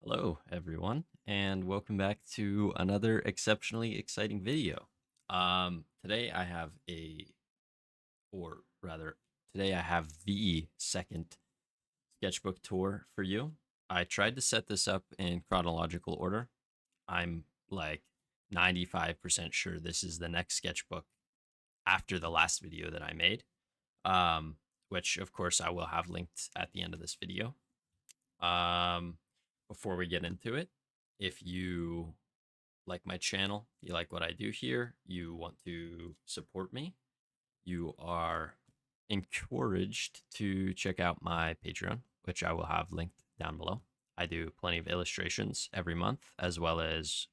Hello, everyone, and welcome back to another exceptionally exciting video. Today I have or rather, today I have the second sketchbook tour for you. I tried to set this up in chronological order. I'm like 95% sure this is the next sketchbook after the last video that I made, which of course I will have linked at the end of this video. Um, Before we get into it, if you like my channel, you like what I do here, you want to support me, you are encouraged to check out my Patreon, which I will have linked down below. I do plenty of illustrations every month, as well as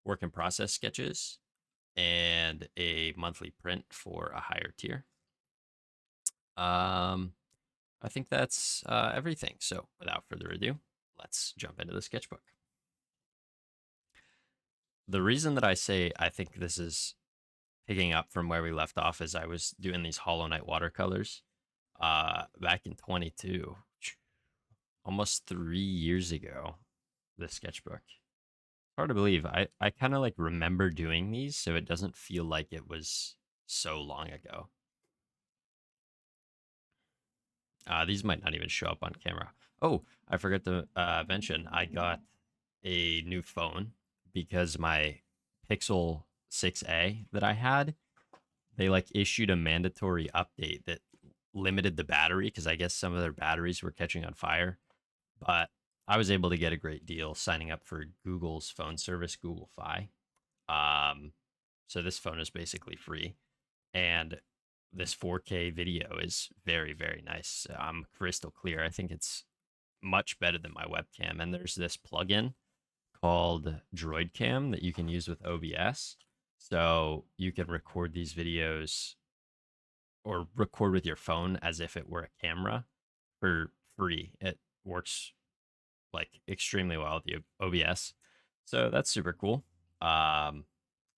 work in process sketches and a monthly print for a higher tier. Um, I think that's everything. So without further ado, let's jump into the sketchbook. The reason that I say I think this is picking up from where we left off is I was doing these Hollow Knight watercolors back in 22, almost 3 years ago. The sketchbook. Hard to believe. I kind of like remember doing these, so it doesn't feel like it was so long ago. These might not even show up on camera. Oh, I forgot to mention I got a new phone because my Pixel 6a that I had, they like issued a mandatory update that limited the battery because I guess some of their batteries were catching on fire. But I was able to get a great deal signing up for Google's phone service, Google Fi. Um, so this phone is basically free, and this 4K video is very, very nice. Crystal clear. I think it's much better than my webcam. And there's this plugin called Droid Cam that you can use with OBS. So you can record these videos or record with your phone as if it were a camera for free. It works like extremely well with the OBS. So that's super cool. Um,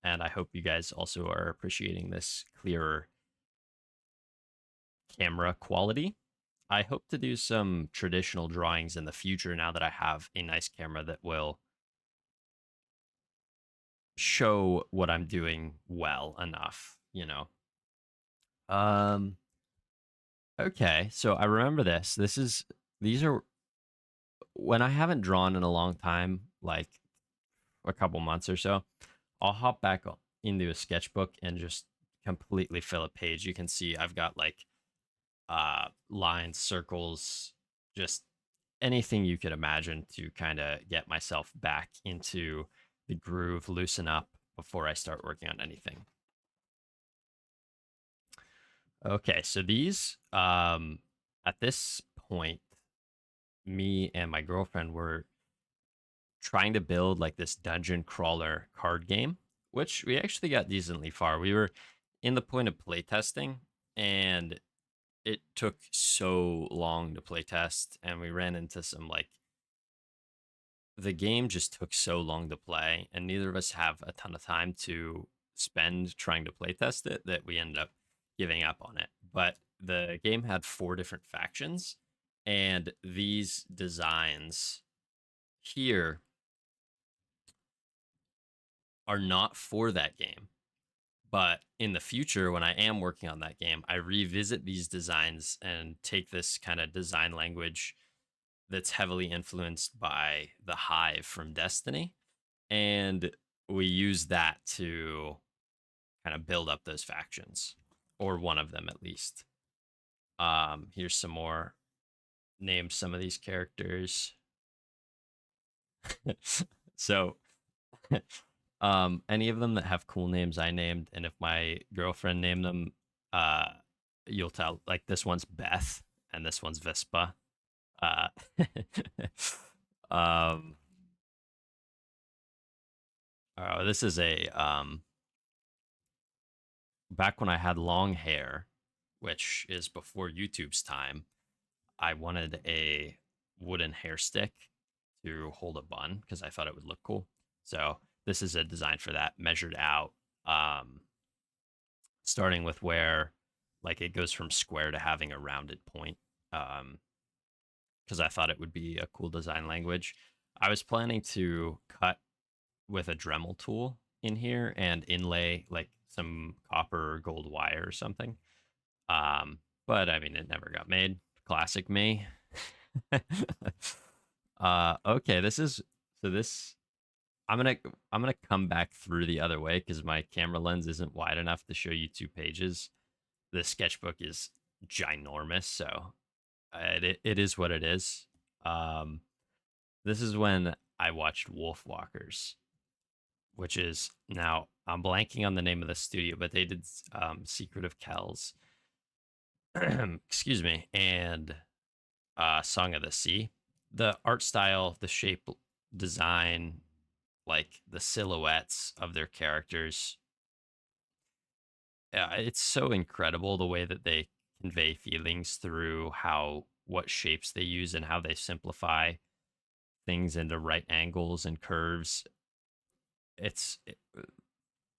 and I hope you guys also are appreciating this clearer camera quality. I hope to do some traditional drawings in the future now that I have a nice camera that will show what I'm doing well enough. Um okay, so I remember this. These are when I haven't drawn in a long time, like a couple months or so, I'll hop back into a sketchbook and just completely fill a page. You can see I've got like lines, circles, just anything you could imagine to kind of get myself back into the groove, loosen up before I start working on anything. Okay, so these at this point, me and my girlfriend were trying to build like this dungeon crawler card game, which we actually got decently far. We were in the point of playtesting, and it took so long to playtest, and we ran into some like the game just took so long to play, and neither of us have a ton of time to spend trying to playtest it that we ended up giving up on it. But the game had four different factions, and these designs here are not for that game. But in the future, when I am working on that game, I revisit these designs and take this kind of design language that's heavily influenced by the Hive from Destiny, and we use that to kind of build up those factions, or one of them at least. Here's some more. Name some of these characters. So any of them that have cool names I named, and if my girlfriend named them, uh you'll tell. Like this one's Beth and this one's Vespa. uh um this is a back when I had long hair, which is before YouTube's time. I wanted a wooden hair stick to hold a bun because I thought it would look cool. So this is a design for that, measured out, starting with where like it goes from square to having a rounded point. Because I thought it would be a cool design language. I was planning to cut with a Dremel tool in here and inlay like some copper or gold wire or something. Um, but I mean, it never got made. Classic me. Okay, this is so this. I'm gonna I'm gonna come back through the other way because my camera lens isn't wide enough to show you 2 pages. The sketchbook is ginormous, so it is what it is. Um, this is when I watched Wolf Walkers, which is now I'm blanking on the name of the studio, but they did Secret of Kells, excuse me, and Song of the Sea. The art style, the shape, design, like the silhouettes of their characters, it's so incredible the way that they convey feelings through how what shapes they use and how they simplify things into right angles and curves. It's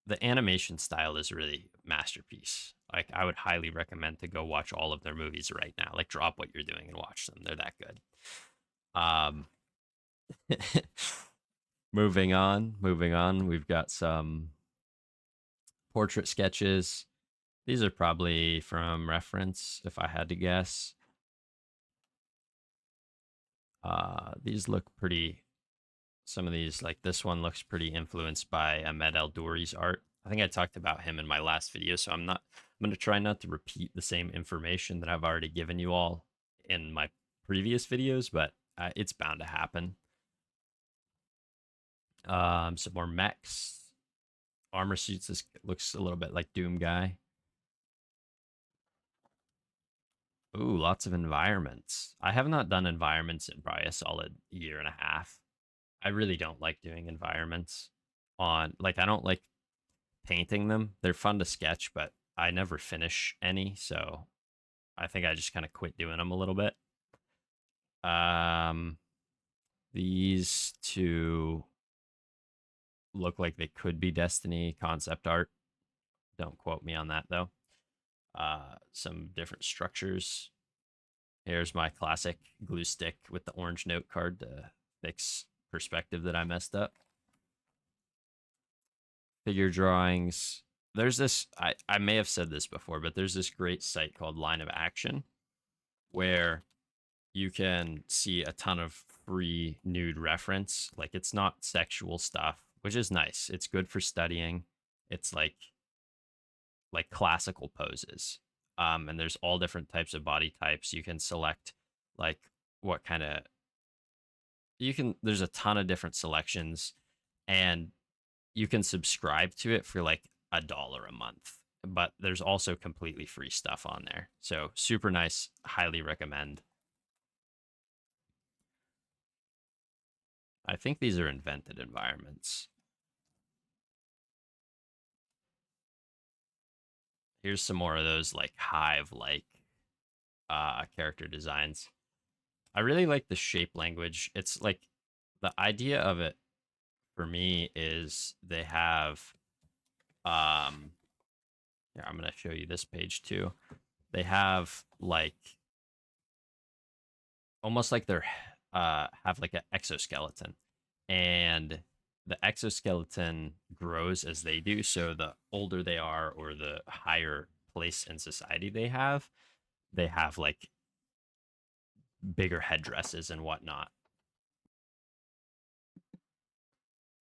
the animation style is really masterpiece. Like I would highly recommend to go watch all of their movies right now. Like drop what you're doing and watch them. They're that good. Um moving on. We've got some portrait sketches. These are probably from reference if I had to guess. These look pretty. Some of these, like this one, looks pretty influenced by Ahmed El Douri's art. I think I talked about him in my last video, so I'm not. I'm going to try not to repeat the same information that I've already given you all in my previous videos, but it's bound to happen. Some more mechs, armor suits. This looks a little bit like Doom Guy. Ooh, lots of environments. I have not done environments in probably a solid year and a half. I really don't like doing environments on like I don't like painting them. They're fun to sketch, but I never finish any, so I think I just kind of quit doing them a little bit. Um these two look like they could be Destiny concept art. Don't quote me on that though. Some different structures. Here's my classic glue stick with the orange note card to fix perspective that I messed up. Figure drawings. There's this, I may have said this before, but there's this great site called Line of Action where you can see a ton of free nude reference. Like it's not sexual stuff, which is nice. It's good for studying. It's like classical poses. And there's all different types of body types. You can select like what kind of you can there's a ton of different selections and you can subscribe to it for like $1 a month. But there's also completely free stuff on there. So super nice, highly recommend. I think these are invented environments. Here's some more of those like hive like character designs. I really like the shape language. It's like the idea of it for me is they have here, I'm gonna show you this page too. They have like almost like they're have like an exoskeleton, and the exoskeleton grows as they do. So the older they are, or the higher place in society they have like bigger headdresses and whatnot.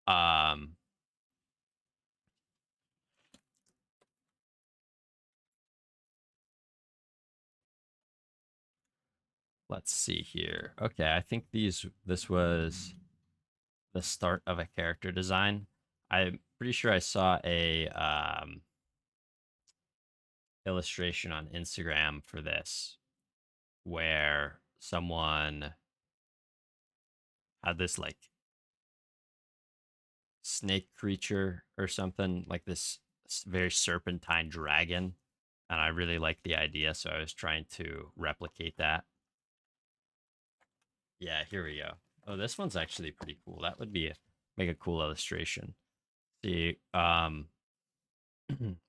Um, let's see here. Okay, I think this was the start of a character design. I'm pretty sure I saw a illustration on Instagram for this where someone had this like snake creature or something like this very serpentine dragon, and I really liked the idea, so I was trying to replicate that. Yeah, here we go. Oh, this one's actually pretty cool. That would be make a cool illustration. See, oh,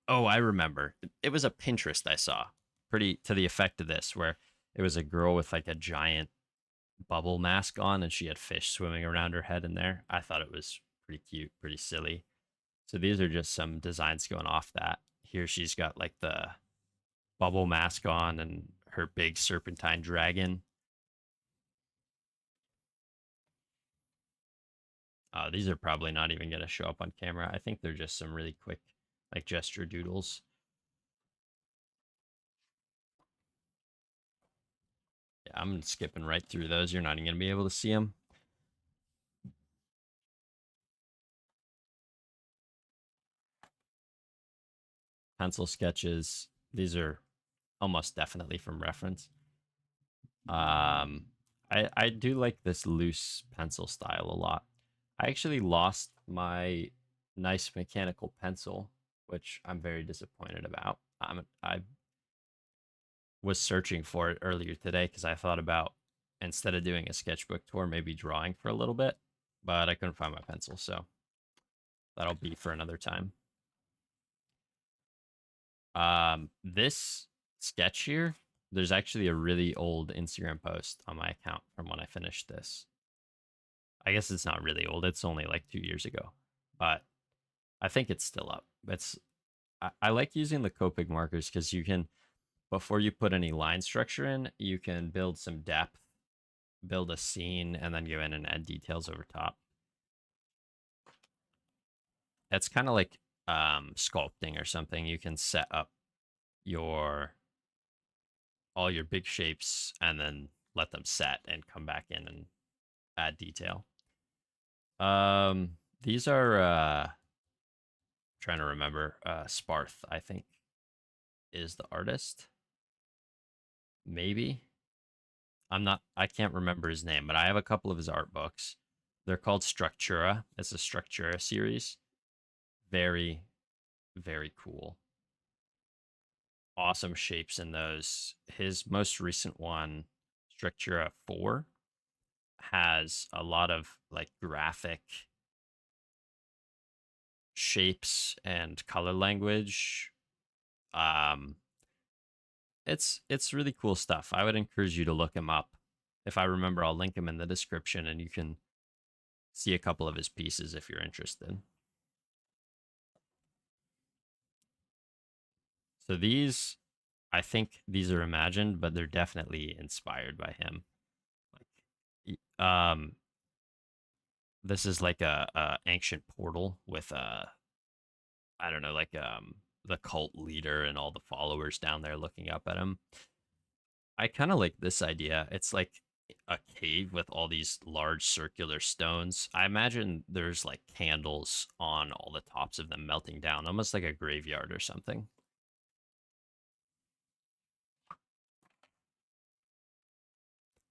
I remember. It was a Pinterest I saw, pretty to the effect of this, where it was a girl with like a giant bubble mask on, and she had fish swimming around her head in there. I thought it was pretty cute, pretty silly. So these are just some designs going off that. Here she's got like the bubble mask on and her big serpentine dragon. These are probably not even going to show up on camera. I think they're just some really quick, like gesture doodles. Yeah, I'm skipping right through those. You're not even going to be able to see them. Pencil sketches. These are almost definitely from reference. I do like this loose pencil style a lot. I actually lost my nice mechanical pencil, which I'm very disappointed about. I was searching for it earlier today because I thought about, instead of doing a sketchbook tour, maybe drawing for a little bit, but I couldn't find my pencil, so that'll be for another time. This sketch here, there's actually a really old Instagram post on my account from when I finished this. I guess it's not really old. It's only like 2 years ago, but I think it's still up. I like using the Copic markers because you can, before you put any line structure in, you can build some depth, build a scene, and then go in and add details over top. It's kind of like sculpting or something. You can set up your all your big shapes and then let them set and come back in and add detail. These are trying to remember. Sparth, I think, is the artist. Maybe. I can't remember his name, but I have a couple of his art books. They're called Structura. It's a Structura series. Very, very cool. Awesome shapes in those. His most recent one, Structura 4, has a lot of like graphic shapes and color language. Um, it's really cool stuff. I would encourage you to look him up. If I remember, I'll link him in the description, and you can see a couple of his pieces if you're interested. So these, I think these are imagined, but they're definitely inspired by him. This is like a ancient portal with I don't know, like the cult leader and all the followers down there looking up at him. I kind of like this idea. It's like a cave with all these large circular stones. I imagine there's like candles on all the tops of them melting down, almost like a graveyard or something.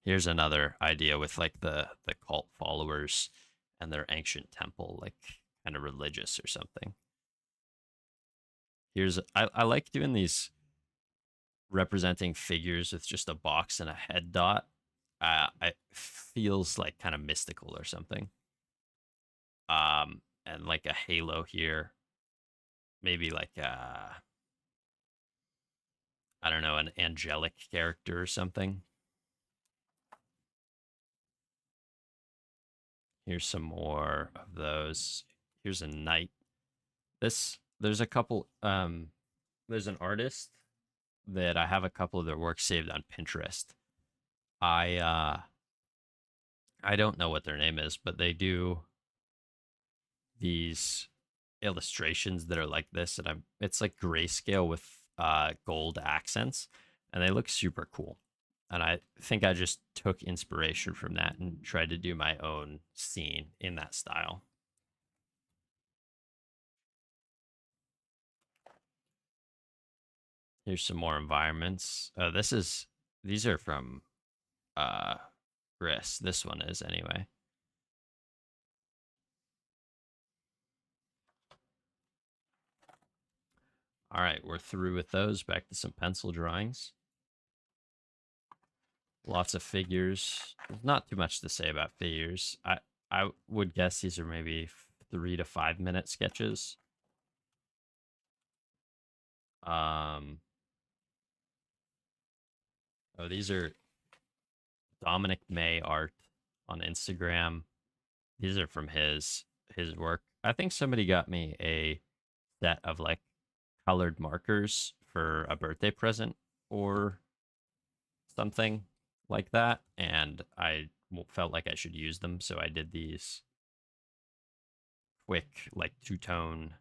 Here's another idea with like the cult followers and their ancient temple, like kind of religious or something. I like doing these representing figures with just a box and a head dot. It feels like kind of mystical or something. And like a halo here, maybe like I don't know, an angelic character or something. Here's some more of those. Here's a knight. There's a couple. There's an artist that I have a couple of their work saved on Pinterest. I I don't know what their name is, but they do these illustrations that are like this, and it's like grayscale with gold accents, and they look super cool. And I think I just took inspiration from that and tried to do my own scene in that style. Here's some more environments. These are from uh Chris. This one is anyway. All right, we're through with those. Back to some pencil drawings. Lots of figures. There's not too much to say about figures. I would guess these are maybe 3 to 5 minute sketches. Um, oh, these are Dominic May art on Instagram. These are from his work. I think somebody got me a set of like colored markers for a birthday present or something like that, and I felt like I should use them, so I did these quick like two-tone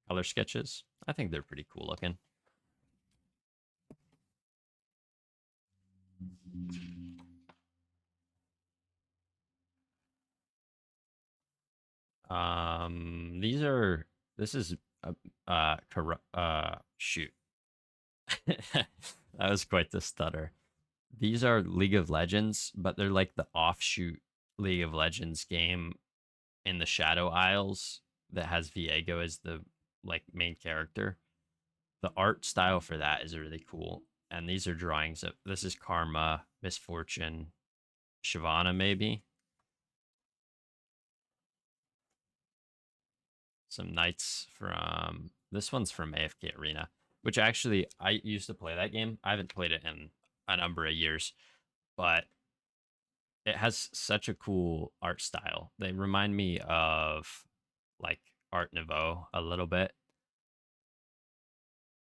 color sketches. I think they're pretty cool looking. These are this is shoot. That was quite the stutter. These are League of Legends, but they're like the offshoot League of Legends game in the Shadow Isles that has Viego as the like main character. The art style for that is really cool. And these are drawings of this is Karma, Misfortune, Shyvana, maybe. Some knights from this one's from AFK Arena, which actually I used to play that game. I haven't played it in a number of years, but it has such a cool art style. They remind me of like Art Nouveau a little bit.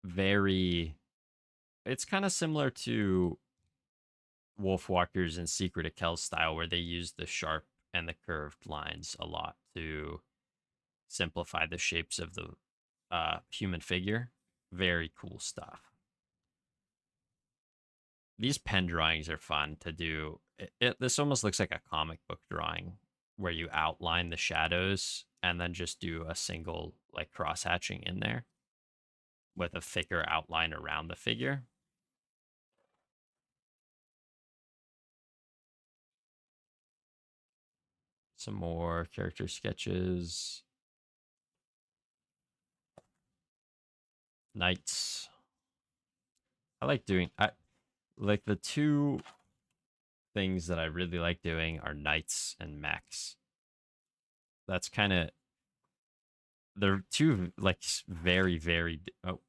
Very, it's kind of similar to Wolfwalkers and Secret of Kel's style, where they use the sharp and the curved lines a lot to simplify the shapes of the human figure. Very cool stuff. These pen drawings are fun to do. This almost looks like a comic book drawing where you outline the shadows and then just do a single like cross hatching in there with a thicker outline around the figure. Some more character sketches. Knights. I like the two things that I really like doing are knights and mechs. That's kind of they're two like very oh,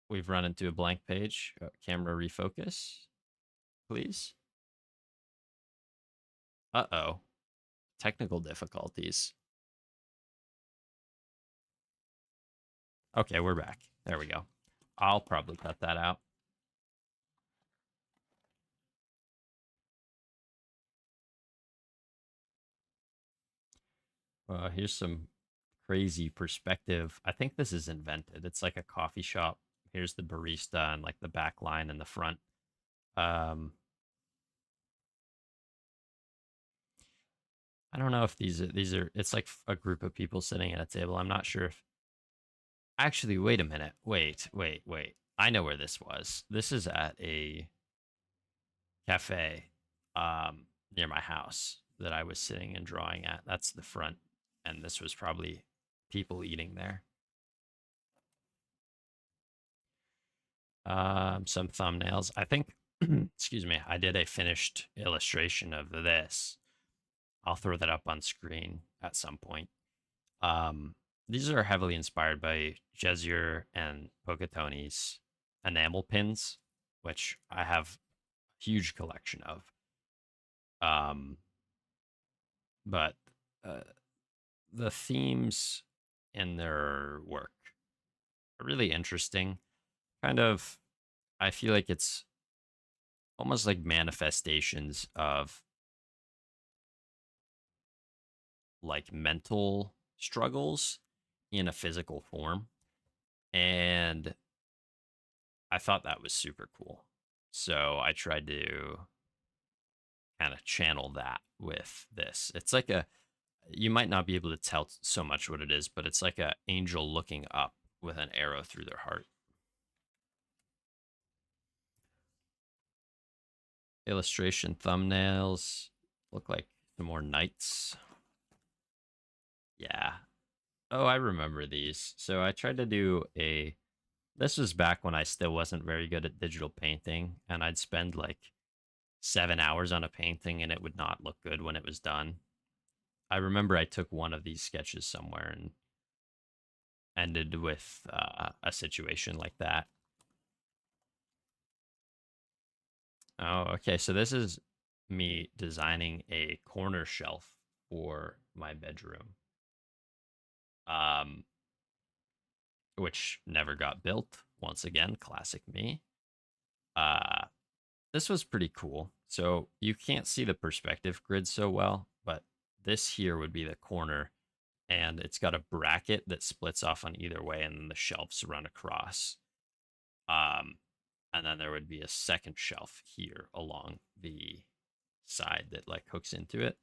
we've run into a blank page. Camera refocus, please. Uh-oh. Technical difficulties. Okay, we're back. There we go. I'll probably cut that out. Here's some crazy perspective. I think this is invented. It's like a coffee shop. Here's the barista and like the back line and the front. Um, I don't know if these are. It's like a group of people sitting at a table. I'm not sure if. Actually, wait a minute. Wait. I know where this was. This is at a cafe near my house that I was sitting and drawing at. That's the front, and this was probably people eating there. Some thumbnails. I think, excuse me, I did a finished illustration of this. I'll throw that up on screen at some point. These are heavily inspired by Jezier and Pocatoni's enamel pins, which I have a huge collection of. Um, but uh, the themes in their work are really interesting. Kind of, I feel like it's almost like manifestations of like mental struggles in a physical form. And I thought that was super cool. So I tried to kind of channel that with this. It's like you might not be able to tell so much what it is, but it's like a angel looking up with an arrow through their heart. Illustration thumbnails look like some more knights. Yeah. Oh, I remember these. So I tried to do a. This was back when I still wasn't very good at digital painting, and I'd spend like 7 hours on a painting and it would not look good when it was done. I remember I took one of these sketches somewhere and ended with a situation like that. Oh, okay. So this is me designing a corner shelf for my bedroom, um, which never got built. Once again, classic me. Uh, this was pretty cool. So you can't see the perspective grid so well, but this here would be the corner, and it's got a bracket that splits off on either way, and then the shelves run across. Um, and then there would be a second shelf here along the side that like hooks into it.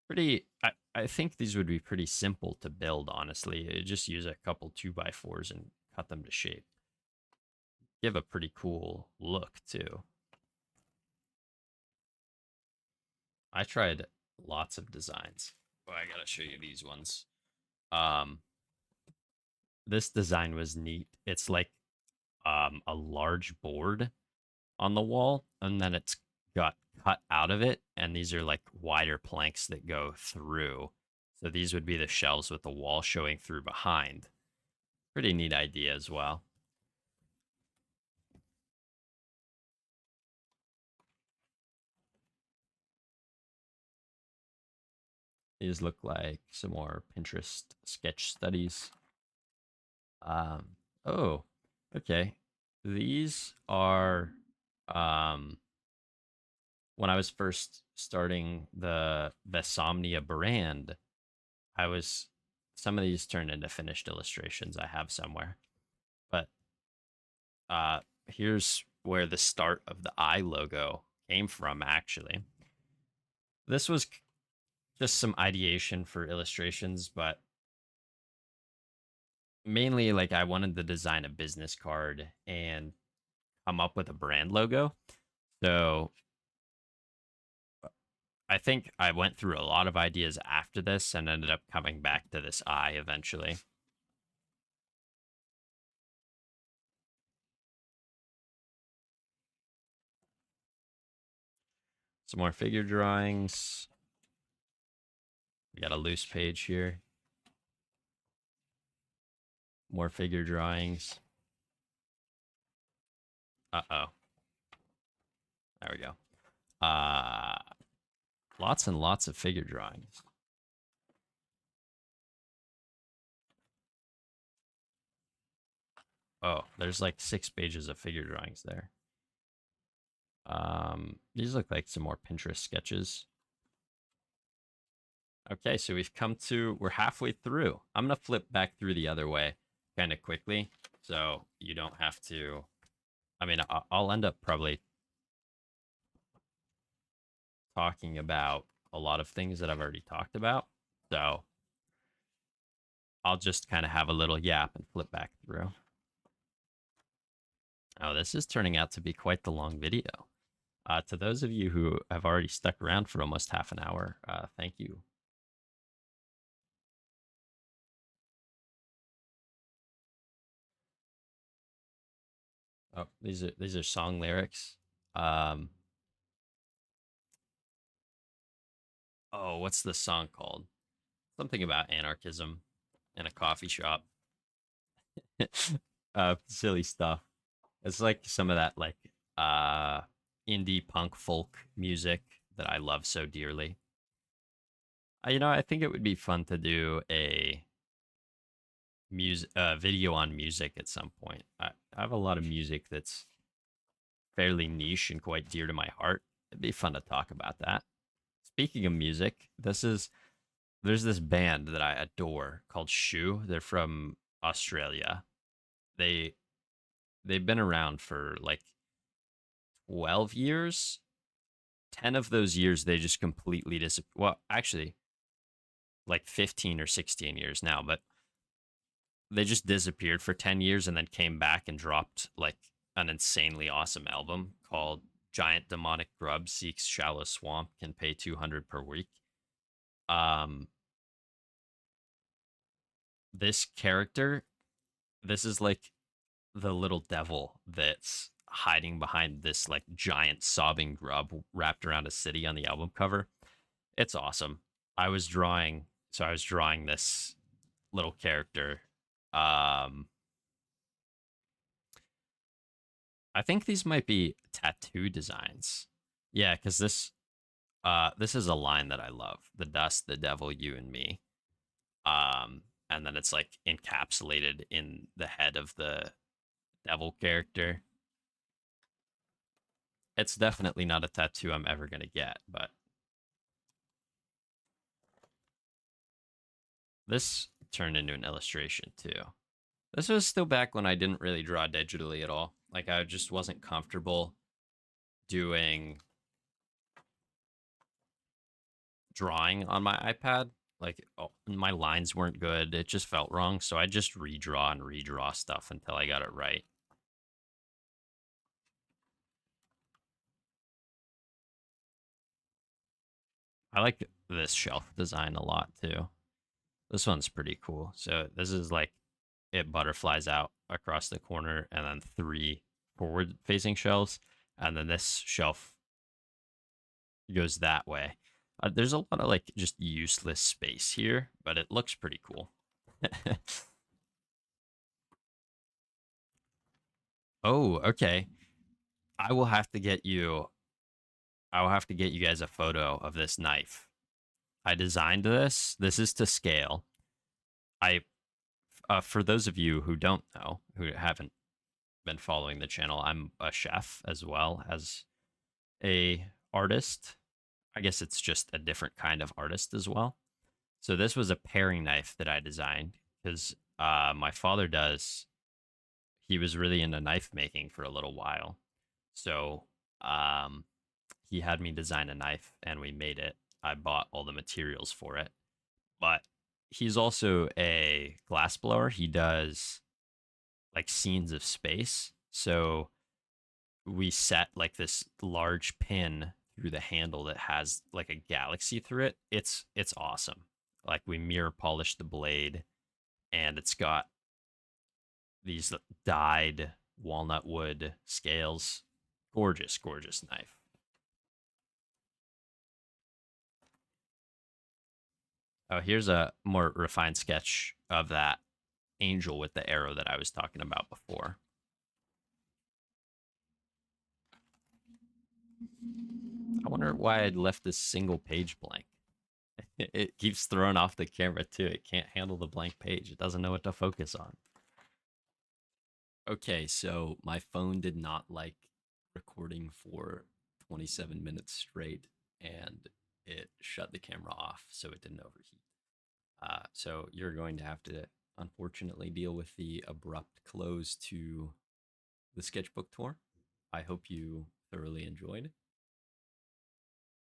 Pretty, I think these would be pretty simple to build, honestly. You just use a couple 2x4s and cut them to shape. Give a pretty cool look, too. I tried lots of designs. Oh, I gotta show you these ones. Um, this design was neat. It's like a large board on the wall, and then it's got cut out of it, and these are like wider planks that go through. So these would be the shelves with the wall showing through behind. Pretty neat idea as well. These look like some more Pinterest sketch studies. Oh, okay. These are um, when I was first starting the Vesomnia brand. I was Some of these turned into finished illustrations I have somewhere, but here's where the start of the I logo came from. Actually, this was just some ideation for illustrations, but mainly like I wanted to design a business card and come up with a brand logo. So I think I went through a lot of ideas after this and ended up coming back to this eye eventually. Some more figure drawings. We got a loose page here. More figure drawings. Uh-oh. There we go. Uh Lots and lots of figure drawings. Oh, there's like 6 pages of figure drawings there. These look like some more Pinterest sketches. Okay, so we're halfway through. I'm gonna flip back through the other way kind of quickly, so you don't have to. I mean, I'll end up probably talking about a lot of things that I've already talked about. So I'll just kind of have a little yap and flip back through. Oh, this is turning out to be quite the long video. To those of you who have already stuck around for almost half an hour, thank you. Oh, these are song lyrics. Um, oh, what's the song called? Something about anarchism in a coffee shop. Silly stuff. It's like some of that like uh indie punk folk music that I love so dearly. I think it would be fun to do a music video on music at some point. I have a lot of music that's fairly niche and quite dear to my heart. It'd be fun to talk about that. Speaking of music, there's this band that I adore called Shoe. They're from Australia. They they've been around for like 12 years. 10 of those years they just completely disappeared. Well, actually, like 15 or 16 years now, but they just disappeared for 10 years and then came back and dropped like an insanely awesome album called Giant Demonic Grub Seeks Shallow Swamp Can Pay 200 per week. Um this character, this is like the little devil that's hiding behind this like giant sobbing grub wrapped around a city on the album cover. It's awesome. I was drawing this little character. Um I think these might be tattoo designs. Yeah, because This is a line that I love. The dust, the devil, you and me. And then it's like encapsulated in the head of the devil character. It's definitely not a tattoo I'm ever gonna get, but this turned into an illustration too. This was still back when I didn't really draw digitally at all. Like I just wasn't comfortable doing drawing on my iPad. Like my lines weren't good. It just felt wrong. So I just redraw and redraw stuff until I got it right. I like this shelf design a lot too. This one's pretty cool. So this is like it butterflies out across the corner and then three forward facing shelves. And then this shelf goes that way. There's a lot of like just useless space here, but it looks pretty cool. Oh, okay. I will have to get you. I will have to get you guys a photo of this knife. I designed this. This is to scale. I, for those of you who don't know, who haven't been following the channel, I'm a chef as well as a artist. I guess it's just a different kind of artist as well. So this was a paring knife that I designed because my father does. He was really into knife making for a little while, so um, he had me design a knife, and we made it. I bought all the materials for it, but he's also a glass blower. He does like scenes of space, so we set like this large pin through the handle that has like a galaxy through it. It's awesome. Like we mirror polished the blade, and it's got these dyed walnut wood scales. Gorgeous, gorgeous knife. Oh, here's a more refined sketch of that angel with the arrow that I was talking about before. I wonder why I'd left this single page blank. It keeps throwing off the camera too. It can't handle the blank page. It doesn't know what to focus on. Okay, so my phone did not like recording for 27 minutes straight, and it shut the camera off so it didn't overheat. So you're going to have to unfortunately deal with the abrupt close to the sketchbook tour. I hope you thoroughly enjoyed,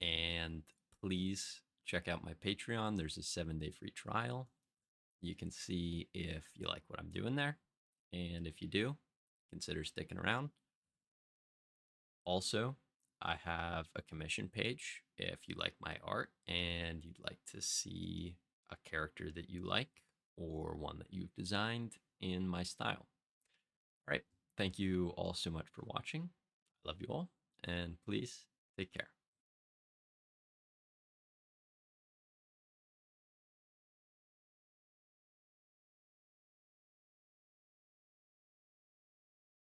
and please check out my Patreon. There's a 7-day free trial. You can see if you like what I'm doing there, and if you do, consider sticking around. Also, I have a commission page if you like my art and you'd like to see a character that you like or one that you've designed in my style. All right. Thank you all so much for watching. I love you all, and please take care.